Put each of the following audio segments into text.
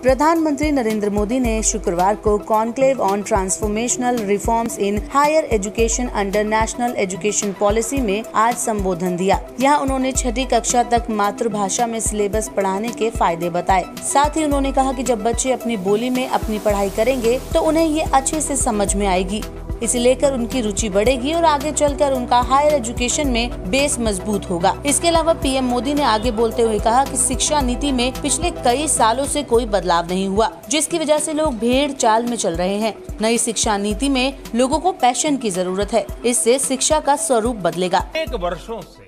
प्रधानमंत्री नरेंद्र मोदी ने शुक्रवार को conclave on transformational reforms in higher education under national education policy में आज संबोधन दिया। यहाँ उन्होंने छठी कक्षा तक मातृभाषा में सिलेबस पढ़ाने के फायदे बताए। साथ ही उन्होंने कहा कि जब बच्चे अपनी बोली में अपनी पढ़ाई करेंगे तो उन्हें ये अच्छे से समझ में आएगी। इसे लेकर उनकी रुचि बढ़ेगी और आगे चलकर उनका हायर एजुकेशन में बेस मजबूत होगा। इसके अलावा पीएम मोदी ने आगे बोलते हुए कहा कि शिक्षा नीति में पिछले कई सालों से कोई बदलाव नहीं हुआ, जिसकी वजह से लोग भेड़ चाल में चल रहे हैं। नई शिक्षा नीति में लोगों को पैशन की जरूरत है, इससे शिक्षा का स्वरूप बदलेगा। एक वर्षों से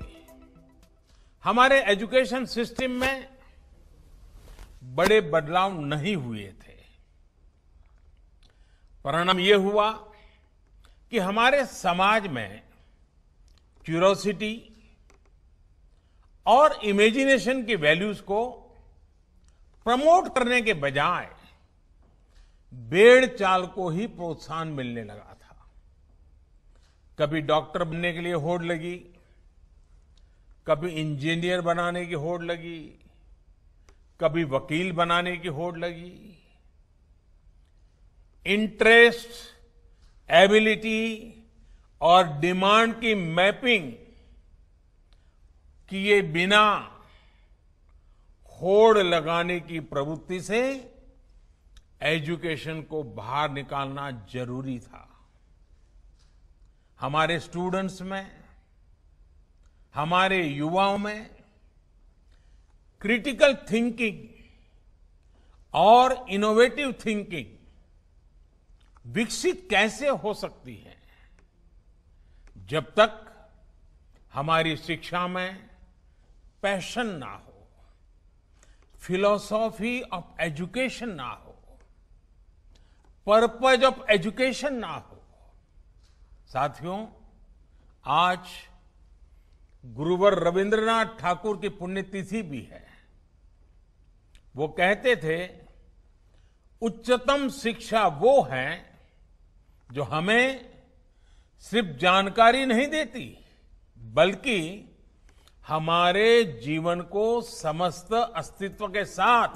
हमारे एजुकेशन सिस्टम में बड़े बदलाव नहीं हुए थे। परिणाम ये हुआ कि हमारे समाज में क्यूरोसिटी और इमेजिनेशन की वैल्यूज को प्रमोट करने के बजाय भेड़ चाल को ही प्रोत्साहन मिलने लगा था। कभी डॉक्टर बनने के लिए होड़ लगी, कभी इंजीनियर बनाने की होड़ लगी, कभी वकील बनाने की होड़ लगी। इंटरेस्ट, एबिलिटी और डिमांड की मैपिंग किए बिना होड़ लगाने की प्रवृत्ति से एजुकेशन को बाहर निकालना जरूरी था। हमारे स्टूडेंट्स में, हमारे युवाओं में क्रिटिकल थिंकिंग और इनोवेटिव थिंकिंग विकसित कैसे हो सकती है जब तक हमारी शिक्षा में पैशन ना हो, फिलॉसफी ऑफ एजुकेशन ना हो, पर्पज ऑफ एजुकेशन ना हो। साथियों, आज गुरुवर रविंद्रनाथ ठाकुर की पुण्यतिथि भी है। वो कहते थे, उच्चतम शिक्षा वो है जो हमें सिर्फ जानकारी नहीं देती, बल्कि हमारे जीवन को समस्त अस्तित्व के साथ